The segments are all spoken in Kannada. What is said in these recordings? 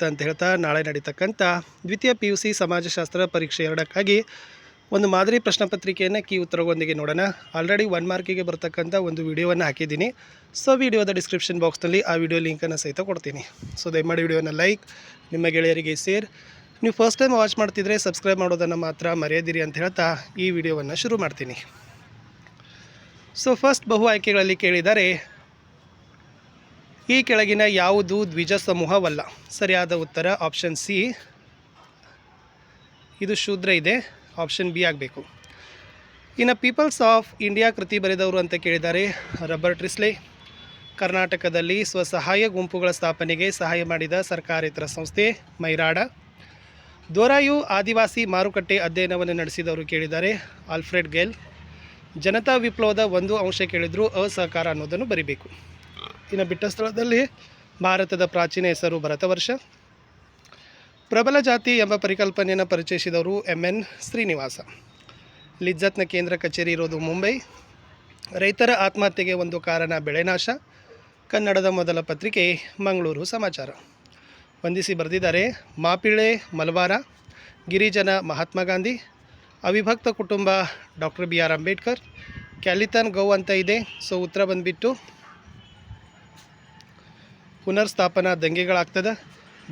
ಅಂತ ಹೇಳ್ತಾ ನಾಳೆ ನಡೀತಕ್ಕಂಥ ದ್ವಿತೀಯ PUC ಸಮಾಜಶಾಸ್ತ್ರ ಪರೀಕ್ಷೆ 2ಕ್ಕಾಗಿ ಒಂದು ಮಾದರಿ ಪ್ರಶ್ನೆ ಪತ್ರಿಕೆಯನ್ನು ಕೀ ಉತ್ತರಗಳೊಂದಿಗೆ ನೋಡೋಣ. ಆಲ್ರೆಡಿ 1 ಮಾರ್ಕಿಗೆ ಬರ್ತಕ್ಕಂಥ ಒಂದು ವಿಡಿಯೋವನ್ನು ಹಾಕಿದ್ದೀನಿ. ಸೊ ವಿಡಿಯೋದ ಡಿಸ್ಕ್ರಿಪ್ಷನ್ ಬಾಕ್ಸ್ನಲ್ಲಿ ಆ ವಿಡಿಯೋ ಲಿಂಕನ್ನು ಸಹಿತ ಕೊಡ್ತೀನಿ. ಸೊ ದಯಮಾಡಿ ವಿಡಿಯೋನ ಲೈಕ್, ನಿಮ್ಮ ಗೆಳೆಯರಿಗೆ ಶೇರ್, ನೀವು ಫಸ್ಟ್ ಟೈಮ್ ವಾಚ್ ಮಾಡ್ತಿದ್ರೆ ಸಬ್ಸ್ಕ್ರೈಬ್ ಮಾಡೋದನ್ನು ಮಾತ್ರ ಮರೆಯದಿರಿ ಅಂತ ಹೇಳ್ತಾ ಈ ವಿಡಿಯೋವನ್ನು ಶುರು ಮಾಡ್ತೀನಿ. ಸೊ ಫಸ್ಟ್ ಬಹು ಆಯ್ಕೆಗಳಲ್ಲಿ ಕೇಳಿದರೆ ಈ ಕೆಳಗಿನ ಯಾವುದು ದ್ವಿಜ ಸಮೂಹವಲ್ಲ? ಸರಿಯಾದ ಉತ್ತರ ಆಪ್ಷನ್ ಸಿ. ಇದು ಶೂದ್ರ ಇದೆ, ಆಪ್ಷನ್ ಬಿ ಆಗಬೇಕು. ಇನ್ನು ಪೀಪಲ್ಸ್ ಆಫ್ ಇಂಡಿಯಾ ಕೃತಿ ಬರೆದವರು ಅಂತ ಕೇಳಿದ್ದಾರೆ. ರಾಬರ್ಟ್ ರಿಸ್ಲೆ. ಕರ್ನಾಟಕದಲ್ಲಿ ಸ್ವಸಹಾಯ ಗುಂಪುಗಳ ಸ್ಥಾಪನೆಗೆ ಸಹಾಯ ಮಾಡಿದ ಸರ್ಕಾರೇತರ ಸಂಸ್ಥೆ ಮೈರಾಡ. ದೋರಾಯು ಆದಿವಾಸಿ ಮಾರುಕಟ್ಟೆ ಅಧ್ಯಯನವನ್ನು ನಡೆಸಿದವರು ಕೇಳಿದ್ದಾರೆ. ಆಲ್ಫ್ರೆಡ್ ಗೆಲ್. ಜನತಾ ವಿಪ್ಲವದ ಒಂದು ಅಂಶ ಕೇಳಿದ್ರು, ಅಸಹಕಾರ ಅನ್ನೋದನ್ನು ಬರಿಬೇಕು. ಇನ್ನು ಬಿಟ್ಟ ಸ್ಥಳದಲ್ಲಿ ಭಾರತದ ಪ್ರಾಚೀನ ಹೆಸರು ಭರತವರ್ಷ. ಪ್ರಬಲ ಜಾತಿ ಎಂಬ ಪರಿಕಲ್ಪನೆಯನ್ನು ಪರಿಚಯಿಸಿದವರು MN ಶ್ರೀನಿವಾಸ. ಲಿಜ್ಜತ್ನ ಕೇಂದ್ರ ಕಚೇರಿ ಇರೋದು ಮುಂಬೈ. ರೈತರ ಆತ್ಮಹತ್ಯೆಗೆ ಒಂದು ಕಾರಣ ಬೆಳೆನಾಶ. ಕನ್ನಡದ ಮೊದಲ ಪತ್ರಿಕೆ ಮಂಗಳೂರು ಸಮಾಚಾರ. ವಂದಿಸಿ ಬರೆದಿದ್ದಾರೆ ಮಾಪಿಳೆ ಮಲಬಾರ. ಗಿರಿಜನ ಮಹಾತ್ಮ ಗಾಂಧಿ. ಅವಿಭಕ್ತ ಕುಟುಂಬ ಡಾಕ್ಟರ್ BR ಅಂಬೇಡ್ಕರ್. ಕ್ಯಾಲಿತನ್ ಗೌ ಅಂತ ಇದೆ. ಸೊ ಉತ್ತರ ಬಂದುಬಿಟ್ಟು ಪುನರ್ಸ್ಥಾಪನಾ ದಂಗೆಗಳಾಗ್ತದೆ.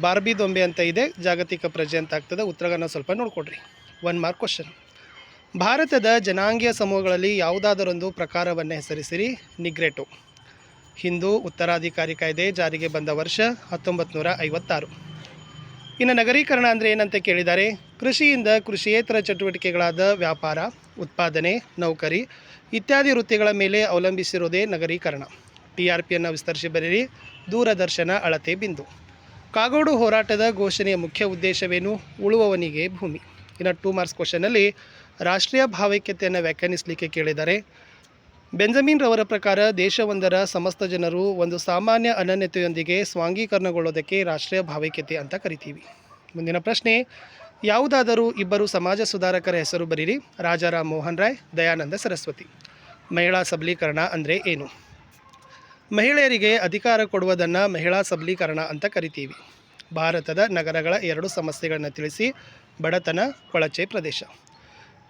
ಬಾರ್ಬಿ ದೊಂಬೆ ಅಂತ ಇದೆ, ಜಾಗತಿಕ ಪ್ರಜೆ ಅಂತ ಆಗ್ತದೆ. ಉತ್ತರಗಳನ್ನು ಸ್ವಲ್ಪ ನೋಡ್ಕೊಡ್ರಿ. 1 ಮಾರ್ಕ್ ಕ್ವಶನ್. ಭಾರತದ ಜನಾಂಗೀಯ ಸಮೂಹಗಳಲ್ಲಿ ಯಾವುದಾದರೊಂದು ಪ್ರಕಾರವನ್ನು ಹೆಸರಿಸಿರಿ. ನಿಗ್ರೆಟೋ. ಹಿಂದೂ ಉತ್ತರಾಧಿಕಾರಿ ಕಾಯ್ದೆ ಜಾರಿಗೆ ಬಂದ ವರ್ಷ 1956. ಇನ್ನು ನಗರೀಕರಣ ಅಂದರೆ ಏನಂತ ಕೇಳಿದ್ದಾರೆ. ಕೃಷಿಯಿಂದ ಕೃಷಿಯೇತರ ಚಟುವಟಿಕೆಗಳಾದ ವ್ಯಾಪಾರ, ಉತ್ಪಾದನೆ, ನೌಕರಿ ಇತ್ಯಾದಿ ವೃತ್ತಿಗಳ ಮೇಲೆ ಅವಲಂಬಿಸಿರುವುದೇ ನಗರೀಕರಣ. TRPಯನ್ನು ವಿಸ್ತರಿಸಿ ಬರೆಯಿರಿ. ದೂರದರ್ಶನ ಅಳತೆ ಬಿಂದು. ಕಾಗೋಡು ಹೋರಾಟದ ಘೋಷಣೆಯ ಮುಖ್ಯ ಉದ್ದೇಶವೇನು? ಉಳುವವನಿಗೆ ಭೂಮಿ. ಇನ್ನು 2 ಮಾರ್ಕ್ಸ್ ಕ್ವಶನಲ್ಲಿ ರಾಷ್ಟ್ರೀಯ ಭಾವೈಕ್ಯತೆಯನ್ನು ವ್ಯಾಖ್ಯಾನಿಸಲಿಕ್ಕೆ ಕೇಳಿದ್ದಾರೆ. ಬೆಂಜಮಿನ್ ರವರ ಪ್ರಕಾರ ದೇಶವೊಂದರ ಸಮಸ್ತ ಜನರು ಒಂದು ಸಾಮಾನ್ಯ ಅನನ್ಯತೆಯೊಂದಿಗೆ ಸ್ವಾಂಗೀಕರಣಗೊಳ್ಳೋದಕ್ಕೆ ರಾಷ್ಟ್ರೀಯ ಭಾವೈಕ್ಯತೆ ಅಂತ ಕರಿತೀವಿ. ಮುಂದಿನ ಪ್ರಶ್ನೆ, ಯಾವುದಾದರೂ ಇಬ್ಬರು ಸಮಾಜ ಸುಧಾರಕರ ಹೆಸರು ಬರೀರಿ. ರಾಜಾರಾಮ್ ಮೋಹನ್ ರಾಯ್, ದಯಾನಂದ ಸರಸ್ವತಿ. ಮಹಿಳಾ ಸಬಲೀಕರಣ ಅಂದರೆ ಏನು? ಮಹಿಳೆಯರಿಗೆ ಅಧಿಕಾರ ಕೊಡುವುದನ್ನು ಮಹಿಳಾ ಸಬಲೀಕರಣ ಅಂತ ಕರಿತೀವಿ. ಭಾರತದ ನಗರಗಳ 2 ಸಮಸ್ಯೆಗಳನ್ನು ತಿಳಿಸಿ. ಬಡತನ, ಕೊಳಚೆ ಪ್ರದೇಶ.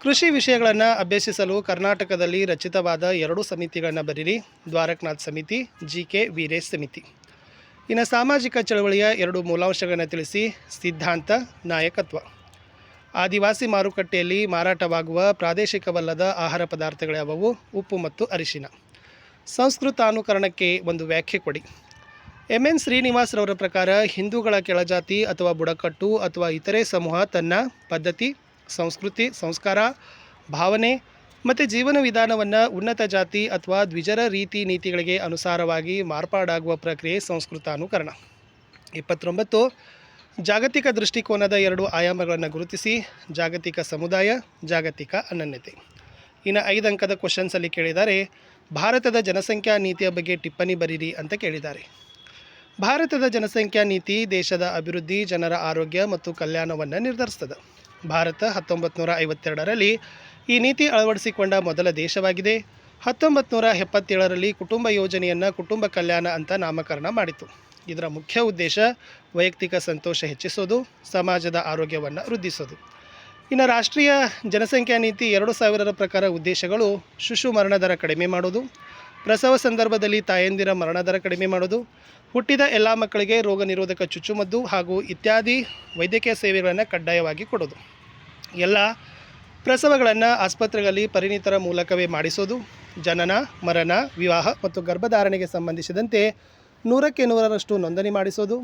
ಕೃಷಿ ವಿಷಯಗಳನ್ನು ಅಭ್ಯಸಿಸಲು ಕರ್ನಾಟಕದಲ್ಲಿ ರಚಿತವಾದ 2 ಸಮಿತಿಗಳನ್ನು ಬರೀರಿ. ದ್ವಾರಕನಾಥ್ ಸಮಿತಿ, GK ವೀರೇಶ್ ಸಮಿತಿ. ಇನ್ನು ಸಾಮಾಜಿಕ ಚಳವಳಿಯ 2 ಮೂಲಾಂಶಗಳನ್ನು ತಿಳಿಸಿ. ಸಿದ್ಧಾಂತ, ನಾಯಕತ್ವ. ಆದಿವಾಸಿ ಮಾರುಕಟ್ಟೆಯಲ್ಲಿ ಮಾರಾಟವಾಗುವ ಪ್ರಾದೇಶಿಕವಲ್ಲದ ಆಹಾರ ಪದಾರ್ಥಗಳ್ಯಾವವು? ಉಪ್ಪು ಮತ್ತು ಅರಿಶಿನ. ಸಂಸ್ಕೃತಾನುಕರಣಕ್ಕೆ ಒಂದು ವ್ಯಾಖ್ಯೆ ಕೊಡಿ. MN ಶ್ರೀನಿವಾಸ್ ರವರ ಪ್ರಕಾರ ಹಿಂದೂಗಳ ಕೆಳಜಾತಿ ಅಥವಾ ಬುಡಕಟ್ಟು ಅಥವಾ ಇತರೆ ಸಮೂಹ ತನ್ನ ಪದ್ಧತಿ, ಸಂಸ್ಕೃತಿ, ಸಂಸ್ಕಾರ, ಭಾವನೆ ಮತ್ತು ಜೀವನ ವಿಧಾನವನ್ನು ಉನ್ನತ ಜಾತಿ ಅಥವಾ ದ್ವಿಜರ ರೀತಿ ನೀತಿಗಳಿಗೆ ಅನುಸಾರವಾಗಿ ಮಾರ್ಪಾಡಾಗುವ ಪ್ರಕ್ರಿಯೆ ಸಂಸ್ಕೃತಾನುಕರಣ. 29 ಜಾಗತಿಕ ದೃಷ್ಟಿಕೋನದ 2 ಆಯಾಮಗಳನ್ನು ಗುರುತಿಸಿ. ಜಾಗತಿಕ ಸಮುದಾಯ, ಜಾಗತಿಕ ಅನನ್ಯತೆ. ಇನ್ನು 5 ಅಂಕದ ಕ್ವಶನ್ಸಲ್ಲಿ ಕೇಳಿದ್ದಾರೆ ಭಾರತದ ಜನಸಂಖ್ಯಾ ನೀತಿಯ ಬಗ್ಗೆ ಟಿಪ್ಪಣಿ ಬರೀರಿ ಅಂತ ಕೇಳಿದ್ದಾರೆ. ಭಾರತದ ಜನಸಂಖ್ಯಾ ನೀತಿ ದೇಶದ ಅಭಿವೃದ್ಧಿ, ಜನರ ಆರೋಗ್ಯ ಮತ್ತು ಕಲ್ಯಾಣವನ್ನು ನಿರ್ಧರಿಸ್ತದೆ. ಭಾರತ 1952ರಲ್ಲಿ ಈ ನೀತಿ ಅಳವಡಿಸಿಕೊಂಡ ಮೊದಲ ದೇಶವಾಗಿದೆ. 1977ರಲ್ಲಿ ಕುಟುಂಬ ಯೋಜನೆಯನ್ನು ಕುಟುಂಬ ಕಲ್ಯಾಣ ಅಂತ ನಾಮಕರಣ ಮಾಡಿತು. ಇದರ ಮುಖ್ಯ ಉದ್ದೇಶ ವೈಯಕ್ತಿಕ ಸಂತೋಷ ಹೆಚ್ಚಿಸೋದು, ಸಮಾಜದ ಆರೋಗ್ಯವನ್ನು ವೃದ್ಧಿಸೋದು. ಇನ್ನು ರಾಷ್ಟ್ರೀಯ ಜನಸಂಖ್ಯಾ ನೀತಿ 2000ರ ಪ್ರಕಾರ ಉದ್ದೇಶಗಳು ಶಿಶು ಮರಣ ದರ ಕಡಿಮೆ ಮಾಡೋದು, ಪ್ರಸವ ಸಂದರ್ಭದಲ್ಲಿ ತಾಯಂದಿರ ಮರಣ ದರ ಕಡಿಮೆ ಮಾಡೋದು, ಹುಟ್ಟಿದ ಎಲ್ಲ ಮಕ್ಕಳಿಗೆ ರೋಗ ನಿರೋಧಕ ಚುಚ್ಚುಮದ್ದು ಹಾಗೂ ಇತ್ಯಾದಿ ವೈದ್ಯಕೀಯ ಸೇವೆಗಳನ್ನು ಕಡ್ಡಾಯವಾಗಿ ಕೊಡೋದು, ಎಲ್ಲ ಪ್ರಸವಗಳನ್ನು ಆಸ್ಪತ್ರೆಗಳಲ್ಲಿ ಪರಿಣಿತರ ಮೂಲಕವೇ ಮಾಡಿಸೋದು, ಜನನ, ಮರಣ, ವಿವಾಹ ಮತ್ತು ಗರ್ಭಧಾರಣೆಗೆ ಸಂಬಂಧಿಸಿದಂತೆ 100ಕ್ಕೆ 100ರಷ್ಟು ನೋಂದಣಿ ಮಾಡಿಸೋದು,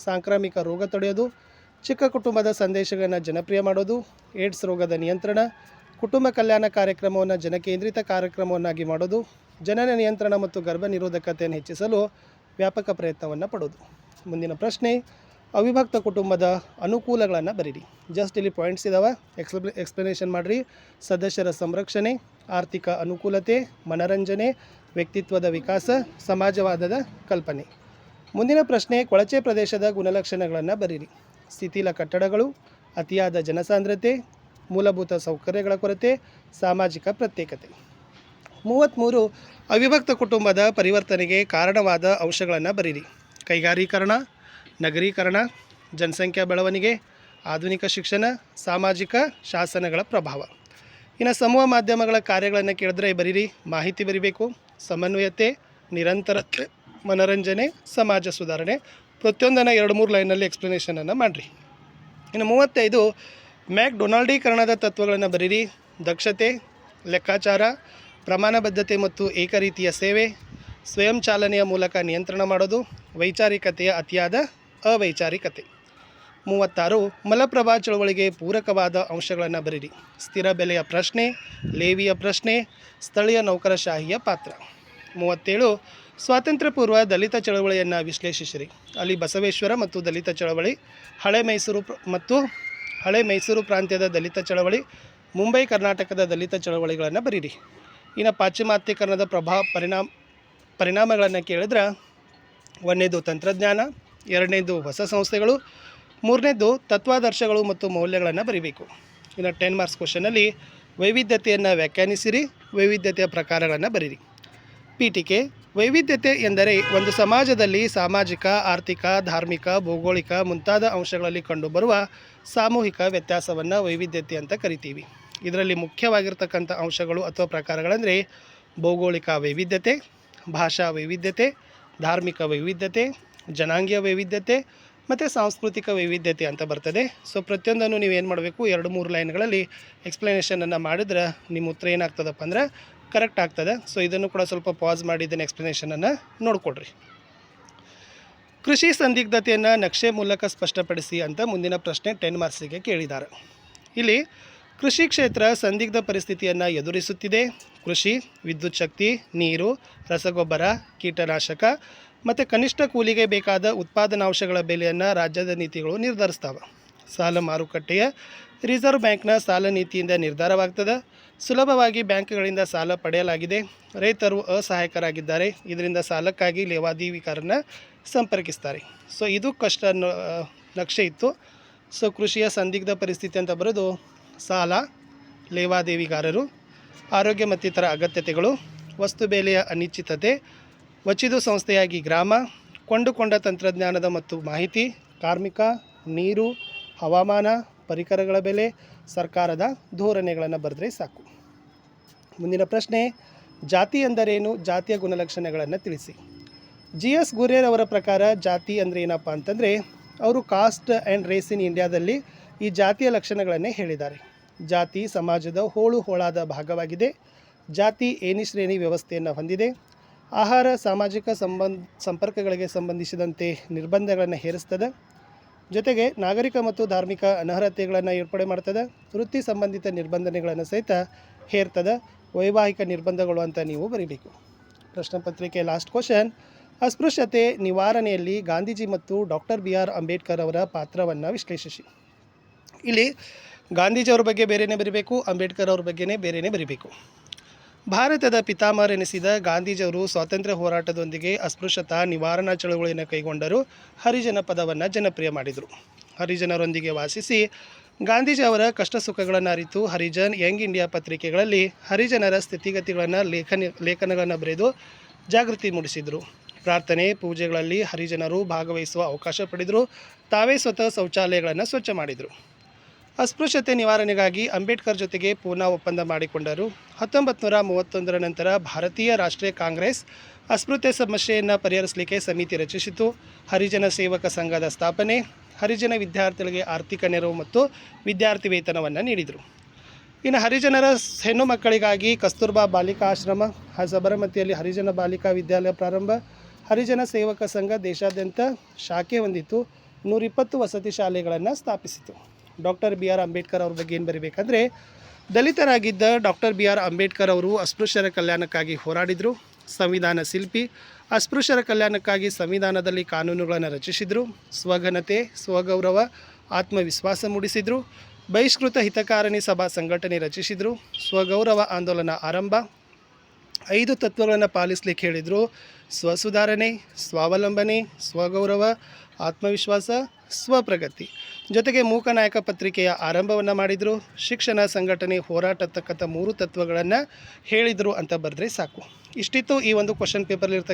ಸಾಂಕ್ರಾಮಿಕ ರೋಗ ತಡೆಯೋದು, ಚಿಕ್ಕ ಕುಟುಂಬದ ಸಂದೇಶಗಳನ್ನು ಜನಪ್ರಿಯ ಮಾಡೋದು, ಏಡ್ಸ್ ರೋಗದ ನಿಯಂತ್ರಣ, ಕುಟುಂಬ ಕಲ್ಯಾಣ ಕಾರ್ಯಕ್ರಮವನ್ನು ಜನಕೇಂದ್ರಿತ ಕಾರ್ಯಕ್ರಮವನ್ನಾಗಿ ಮಾಡೋದು, ಜನನ ನಿಯಂತ್ರಣ ಮತ್ತು ಗರ್ಭ ನಿರೋಧಕತೆಯನ್ನು ಹೆಚ್ಚಿಸಲು ವ್ಯಾಪಕ ಪ್ರಯತ್ನವನ್ನು ಪಡೋದು. ಮುಂದಿನ ಪ್ರಶ್ನೆ, ಅವಿಭಕ್ತ ಕುಟುಂಬದ ಅನುಕೂಲಗಳನ್ನು ಬರೀರಿ. ಜಸ್ಟ್ ಇಲ್ಲಿ ಪಾಯಿಂಟ್ಸ್ ಇದ್ದಾವೆ, ಎಕ್ಸ್ಪ್ಲನೇಷನ್ ಮಾಡಿರಿ. ಸದಸ್ಯರ ಸಂರಕ್ಷಣೆ, ಆರ್ಥಿಕ ಅನುಕೂಲತೆ, ಮನರಂಜನೆ, ವ್ಯಕ್ತಿತ್ವದ ವಿಕಾಸ, ಸಮಾಜವಾದದ ಕಲ್ಪನೆ. ಮುಂದಿನ ಪ್ರಶ್ನೆ, ಕೊಳಚೆ ಪ್ರದೇಶದ ಗುಣಲಕ್ಷಣಗಳನ್ನು ಬರೀರಿ. ಶಿಥಿಲ ಕಟ್ಟಡಗಳು, ಅತಿಯಾದ ಜನಸಾಂದ್ರತೆ, ಮೂಲಭೂತ ಸೌಕರ್ಯಗಳ ಕೊರತೆ, ಸಾಮಾಜಿಕ ಪ್ರತ್ಯೇಕತೆ. 33 ಅವಿಭಕ್ತ ಕುಟುಂಬದ ಪರಿವರ್ತನೆಗೆ ಕಾರಣವಾದ ಅಂಶಗಳನ್ನು ಬರೀರಿ. ಕೈಗಾರೀಕರಣ, ನಗರೀಕರಣ, ಜನಸಂಖ್ಯಾ ಬೆಳವಣಿಗೆ, ಆಧುನಿಕ ಶಿಕ್ಷಣ, ಸಾಮಾಜಿಕ ಶಾಸನಗಳ ಪ್ರಭಾವ. ಇನ್ನು ಸಮೂಹ ಮಾಧ್ಯಮಗಳ ಕಾರ್ಯಗಳನ್ನು ಕೇಳಿದ್ರೆ ಬರೀರಿ, ಮಾಹಿತಿ ಬರಿಬೇಕು, ಸಮನ್ವಯತೆ, ನಿರಂತರತೆ, ಮನರಂಜನೆ, ಸಮಾಜ ಸುಧಾರಣೆ. ಪ್ರತಿಯೊಂದನ್ನು 2-3 ಲೈನಲ್ಲಿ ಎಕ್ಸ್ಪ್ಲನೇಷನನ್ನು ಮಾಡಿರಿ. ಇನ್ನು 35 ಮ್ಯಾಕ್ಡೊನಾಲ್ಡೀಕರಣದ ತತ್ವಗಳನ್ನು ಬರೀರಿ. ದಕ್ಷತೆ, ಲೆಕ್ಕಾಚಾರ, ಪ್ರಮಾಣಬದ್ಧತೆ ಮತ್ತು ಏಕರೀತಿಯ ಸೇವೆ, ಸ್ವಯಂ ಚಾಲನೆಯ ಮೂಲಕ ನಿಯಂತ್ರಣ ಮಾಡೋದು, ವೈಚಾರಿಕತೆಯ ಅತಿಯಾದ ಅವೈಚಾರಿಕತೆ. 36 ಮಲಪ್ರಭಾ ಚಳವಳಿಗೆ ಪೂರಕವಾದ ಅಂಶಗಳನ್ನು ಬರೀರಿ. ಸ್ಥಿರ ಬೆಲೆಯ ಪ್ರಶ್ನೆ, ಲೇವಿಯ ಪ್ರಶ್ನೆ, ಸ್ಥಳೀಯ ನೌಕರಶಾಹಿಯ ಪಾತ್ರ. 37 ಸ್ವಾತಂತ್ರ್ಯ ಪೂರ್ವ ದಲಿತ ಚಳವಳಿಯನ್ನು ವಿಶ್ಲೇಷಿಸಿರಿ. ಅಲ್ಲಿ ಬಸವೇಶ್ವರ ಮತ್ತು ದಲಿತ ಚಳವಳಿ, ಹಳೆ ಮೈಸೂರು ಪ್ರಾಂತ್ಯದ ದಲಿತ ಚಳವಳಿ, ಮುಂಬೈ ಕರ್ನಾಟಕದ ದಲಿತ ಚಳವಳಿಗಳನ್ನು ಬರೀರಿ. ಇನ್ನು ಪಾಶ್ಚಿಮಾತ್ಯೀಕರಣದ ಪರಿಣಾಮಗಳನ್ನು ಕೇಳಿದ್ರೆ 1ನೇದು ತಂತ್ರಜ್ಞಾನ, 2ನೇದು ಹೊಸ ಸಂಸ್ಥೆಗಳು, 3ನೇದು ತತ್ವಾದರ್ಶಗಳು ಮತ್ತು ಮೌಲ್ಯಗಳನ್ನು ಬರೀಬೇಕು. ಇನ್ನು 10 ಮಾರ್ಕ್ಸ್ ಕ್ವಶನಲ್ಲಿ ವೈವಿಧ್ಯತೆಯನ್ನು ವ್ಯಾಖ್ಯಾನಿಸಿರಿ, ವೈವಿಧ್ಯತೆಯ ಪ್ರಕಾರಗಳನ್ನು ಬರೀರಿ. ಪೀಠಿಕೆ. ವೈವಿಧ್ಯತೆ ಎಂದರೆ ಒಂದು ಸಮಾಜದಲ್ಲಿ ಸಾಮಾಜಿಕ, ಆರ್ಥಿಕ, ಧಾರ್ಮಿಕ, ಭೌಗೋಳಿಕ ಮುಂತಾದ ಅಂಶಗಳಲ್ಲಿ ಕಂಡುಬರುವ ಸಾಮೂಹಿಕ ವ್ಯತ್ಯಾಸವನ್ನು ವೈವಿಧ್ಯತೆ ಅಂತ ಕರಿತೀವಿ. ಇದರಲ್ಲಿ ಮುಖ್ಯವಾಗಿರ್ತಕ್ಕಂಥ ಅಂಶಗಳು ಅಥವಾ ಪ್ರಕಾರಗಳಂದರೆ ಭೌಗೋಳಿಕ ವೈವಿಧ್ಯತೆ, ಭಾಷಾ ವೈವಿಧ್ಯತೆ, ಧಾರ್ಮಿಕ ವೈವಿಧ್ಯತೆ, ಜನಾಂಗೀಯ ವೈವಿಧ್ಯತೆ ಮತ್ತು ಸಾಂಸ್ಕೃತಿಕ ವೈವಿಧ್ಯತೆ ಅಂತ ಬರ್ತದೆ. ಸೊ ಪ್ರತಿಯೊಂದನ್ನು ನೀವು ಏನು ಮಾಡಬೇಕು, 2-3 ಲೈನ್ಗಳಲ್ಲಿ ಎಕ್ಸ್ಪ್ಲನೇಷನನ್ನು ಮಾಡಿದ್ರೆ ನಿಮ್ಮ ಉತ್ತರ ಏನಾಗ್ತದಪ್ಪ ಅಂದ್ರೆ ಕರೆಕ್ಟ್ ಆಗ್ತದೆ. ಸೊ ಇದನ್ನು ಕೂಡ ಸ್ವಲ್ಪ ಪಾಸ್ ಮಾಡಿ ಇದನ್ನು ಎಕ್ಸ್ಪ್ಲನೇಷನನ್ನು ನೋಡಿಕೊಡ್ರಿ. ಕೃಷಿ ಸಂದಿಗ್ಧತೆಯನ್ನು ನಕ್ಷೆ ಮೂಲಕ ಸ್ಪಷ್ಟಪಡಿಸಿ ಅಂತ ಮುಂದಿನ ಪ್ರಶ್ನೆ 10 ಮಾರ್ಕ್ಸಿಗೆ ಕೇಳಿದ್ದಾರೆ. ಇಲ್ಲಿ ಕೃಷಿ ಕ್ಷೇತ್ರ ಸಂದಿಗ್ಧ ಪರಿಸ್ಥಿತಿಯನ್ನು ಎದುರಿಸುತ್ತಿದೆ. ಕೃಷಿ, ವಿದ್ಯುತ್ ಶಕ್ತಿ, ನೀರು, ರಸಗೊಬ್ಬರ, ಕೀಟನಾಶಕ ಮತ್ತು ಕನಿಷ್ಠ ಕೂಲಿಗೆ ಬೇಕಾದ ಉತ್ಪಾದನಾಂಶಗಳ ಬೆಲೆಯನ್ನು ರಾಜ್ಯದ ನೀತಿಗಳು ನಿರ್ಧರಿಸ್ತವೆ. ಸಾಲ ಮಾರುಕಟ್ಟೆಯ ರಿಸರ್ವ್ ಬ್ಯಾಂಕ್ನ ಸಾಲ ನೀತಿಯಿಂದ ನಿರ್ಧಾರವಾಗ್ತದೆ. ಸುಲಭವಾಗಿ ಬ್ಯಾಂಕ್ಗಳಿಂದ ಸಾಲ ಪಡೆಯಲಾಗಿದೆ. ರೈತರು ಅಸಹಾಯಕರಾಗಿದ್ದಾರೆ. ಇದರಿಂದ ಸಾಲಕ್ಕಾಗಿ ಲೇವಾದೇವಿಗಾರನ ಸಂಪರ್ಕಿಸ್ತಾರೆ. ಸೊ ಇದು ಕಷ್ಟ ನಕ್ಷೆ ಇತ್ತು. ಸೊ ಕೃಷಿಯ ಸಂದಿಗ್ಧ ಪರಿಸ್ಥಿತಿ ಅಂತ ಬರೋದು ಸಾಲ, ಲೇವಾದೇವಿಗಾರರು, ಆರೋಗ್ಯ ಮತ್ತಿತರ ಅಗತ್ಯತೆಗಳು, ವಸ್ತು ಬೆಲೆಯ ಅನಿಶ್ಚಿತತೆ, ವಚಿದು ಸಂಸ್ಥೆಯಾಗಿ ಗ್ರಾಮ, ಕೊಂಡುಕೊಂಡ ತಂತ್ರಜ್ಞಾನದ ಮತ್ತು ಮಾಹಿತಿ, ಕಾರ್ಮಿಕ, ನೀರು, ಹವಾಮಾನ, ಪರಿಕರಗಳ ಬೆಲೆ, ಸರ್ಕಾರದ ಧೋರಣೆಗಳನ್ನು ಬರೆದ್ರೆ ಸಾಕು. ಮುಂದಿನ ಪ್ರಶ್ನೆ, ಜಾತಿ ಎಂದರೇನು, ಜಾತಿಯ ಗುಣಲಕ್ಷಣಗಳನ್ನು ತಿಳಿಸಿ. GS ಗುರೇರ್ ಅವರ ಪ್ರಕಾರ ಜಾತಿ ಅಂದರೆ ಏನಪ್ಪ ಅಂತಂದರೆ ಅವರು ಕಾಸ್ಟ್ ಆ್ಯಂಡ್ ರೇಸ್ ಇನ್ ಇಂಡಿಯಾದಲ್ಲಿ ಈ ಜಾತಿಯ ಲಕ್ಷಣಗಳನ್ನೇ ಹೇಳಿದ್ದಾರೆ. ಜಾತಿ ಸಮಾಜದ ಹೋಳಾದ ಭಾಗವಾಗಿದೆ. ಜಾತಿ ಏಣಿ ಶ್ರೇಣಿ ವ್ಯವಸ್ಥೆಯನ್ನು ಹೊಂದಿದೆ. ಆಹಾರ, ಸಾಮಾಜಿಕ ಸಂಪರ್ಕಗಳಿಗೆ ಸಂಬಂಧಿಸಿದಂತೆ ನಿರ್ಬಂಧಗಳನ್ನು ಹೇರಿಸ್ತದೆ. ಜೊತೆಗೆ ನಾಗರಿಕ ಮತ್ತು ಧಾರ್ಮಿಕ ಅನರ್ಹತೆಗಳನ್ನು ಏರ್ಪಡೆ ಮಾಡ್ತದೆ. ವೃತ್ತಿ ಸಂಬಂಧಿತ ನಿರ್ಬಂಧನೆಗಳನ್ನು ಸಹಿತ ಹೇರ್ತದೆ. ವೈವಾಹಿಕ ನಿರ್ಬಂಧಗಳು ಅಂತ ನೀವು ಬರೀಬೇಕು. ಪ್ರಶ್ನೆ ಪತ್ರಿಕೆ ಲಾಸ್ಟ್ ಕ್ವಶನ್, ಅಸ್ಪೃಶ್ಯತೆ ನಿವಾರಣೆಯಲ್ಲಿ ಗಾಂಧೀಜಿ ಮತ್ತು ಡಾಕ್ಟರ್ BR ಅಂಬೇಡ್ಕರ್ ಅವರ ಪಾತ್ರವನ್ನು ವಿಶ್ಲೇಷಿಸಿ. ಇಲ್ಲಿ ಗಾಂಧೀಜಿಯವ್ರ ಬಗ್ಗೆ ಬೇರೆಯೇ ಬರೀಬೇಕು, ಅಂಬೇಡ್ಕರ್ ಅವ್ರ ಬಗ್ಗೆನೇ ಬೇರೆಯೇ ಬರೀಬೇಕು. ಭಾರತದ ಪಿತಾಮಹರೆನಿಸಿದ ಗಾಂಧೀಜಿಯವರು ಸ್ವಾತಂತ್ರ್ಯ ಹೋರಾಟದೊಂದಿಗೆ ಅಸ್ಪೃಶ್ಯತಾ ನಿವಾರಣಾ ಚಳವಳಿಯನ್ನು ಕೈಗೊಂಡರು. ಹರಿಜನ ಪದವನ್ನು ಜನಪ್ರಿಯ ಮಾಡಿದರು. ಹರಿಜನರೊಂದಿಗೆ ವಾಸಿಸಿ ಗಾಂಧೀಜಿ ಅವರ ಕಷ್ಟ ಸುಖಗಳನ್ನು ಅರಿತು ಹರಿಜನ್, ಯಂಗ್ ಇಂಡಿಯಾ ಪತ್ರಿಕೆಗಳಲ್ಲಿ ಹರಿಜನರ ಸ್ಥಿತಿಗತಿಗಳನ್ನು ಲೇಖನಗಳನ್ನು ಬರೆದು ಜಾಗೃತಿ ಮೂಡಿಸಿದರು. ಪ್ರಾರ್ಥನೆ, ಪೂಜೆಗಳಲ್ಲಿ ಹರಿಜನರು ಭಾಗವಹಿಸುವ ಅವಕಾಶ ಪಡೆದರು. ತಾವೇ ಸ್ವತಃ ಶೌಚಾಲಯಗಳನ್ನು ಸ್ವಚ್ಛ ಮಾಡಿದರು. ಅಸ್ಪೃಶ್ಯತೆ ನಿವಾರಣೆಗಾಗಿ ಅಂಬೇಡ್ಕರ್ ಜೊತೆಗೆ ಪೂನಾ ಒಪ್ಪಂದ ಮಾಡಿಕೊಂಡರು. 1931ರ ನಂತರ ಭಾರತೀಯ ರಾಷ್ಟ್ರೀಯ ಕಾಂಗ್ರೆಸ್ ಅಸ್ಪೃಶ್ಯತೆ ಸಮಸ್ಯೆಯನ್ನು ಪರಿಹರಿಸಲಿಕ್ಕೆ ಸಮಿತಿ ರಚಿಸಿತು. ಹರಿಜನ ಸೇವಕ ಸಂಘದ ಸ್ಥಾಪನೆ, ಹರಿಜನ ವಿದ್ಯಾರ್ಥಿಗಳಿಗೆ ಆರ್ಥಿಕ ನೆರವು ಮತ್ತು ವಿದ್ಯಾರ್ಥಿ ವೇತನವನ್ನು ನೀಡಿದರು. ಇನ್ನು ಹರಿಜನರ ಹೆಣ್ಣು ಮಕ್ಕಳಿಗಾಗಿ ಕಸ್ತೂರ್ಬಾ ಬಾಲಿಕಾ ಆಶ್ರಮ, ಸಬರಮತಿಯಲ್ಲಿ ಹರಿಜನ ಬಾಲಿಕಾ ವಿದ್ಯಾಲಯ ಪ್ರಾರಂಭ, ಹರಿಜನ ಸೇವಕ ಸಂಘ ದೇಶಾದ್ಯಂತ ಶಾಖೆ ಹೊಂದಿತ್ತು. 120 ವಸತಿ ಶಾಲೆಗಳನ್ನು ಸ್ಥಾಪಿಸಿತು. ಡಾಕ್ಟರ್ BR ಅಂಬೇಡ್ಕರ್ ಅವ್ರ ಬಗ್ಗೆ ಏನು ಬರೀಬೇಕಂದ್ರೆ, ದಲಿತರಾಗಿದ್ದ ಡಾಕ್ಟರ್ BR ಅಂಬೇಡ್ಕರ್ ಅವರು ಅಸ್ಪೃಶ್ಯರ ಕಲ್ಯಾಣಕ್ಕಾಗಿ ಹೋರಾಡಿದರು. ಸಂವಿಧಾನ ಶಿಲ್ಪಿ, ಅಸ್ಪೃಶ್ಯರ ಕಲ್ಯಾಣಕ್ಕಾಗಿ ಸಂವಿಧಾನದಲ್ಲಿ ಕಾನೂನುಗಳನ್ನು ರಚಿಸಿದರು. ಸ್ವಘನತೆ, ಸ್ವಗೌರವ, ಆತ್ಮವಿಶ್ವಾಸ ಮೂಡಿಸಿದರು. ಬಹಿಷ್ಕೃತ ಹಿತಕಾರಣಿ ಸಭಾ ಸಂಘಟನೆ ರಚಿಸಿದರು. ಸ್ವಗೌರವ ಆಂದೋಲನ ಆರಂಭ. 5 ತತ್ವಗಳನ್ನು ಪಾಲಿಸಲಿಕ್ಕೆ ಹೇಳಿದರು. ಸ್ವಸುಧಾರಣೆ, ಸ್ವಾವಲಂಬನೆ, ಸ್ವಗೌರವ, ಆತ್ಮವಿಶ್ವಾಸ, ಸ್ವಪ್ರಗತಿ. ಜೊತೆಗೆ ಮೂಕನಾಯಕ ಪತ್ರಿಕೆಯ ಆರಂಭವನ್ನು ಮಾಡಿದರು. ಶಿಕ್ಷಣ, ಸಂಘಟನೆ, ಹೋರಾಟ ತಕ್ಕಂಥ 3 ತತ್ವಗಳನ್ನು ಹೇಳಿದರು ಅಂತ ಬರೆದ್ರೆ ಸಾಕು. ಇಷ್ಟಿತ್ತು ಈ ಒಂದು ಕ್ವಶನ್ ಪೇಪರ್ಲಿರ್ತಕ್ಕಂಥ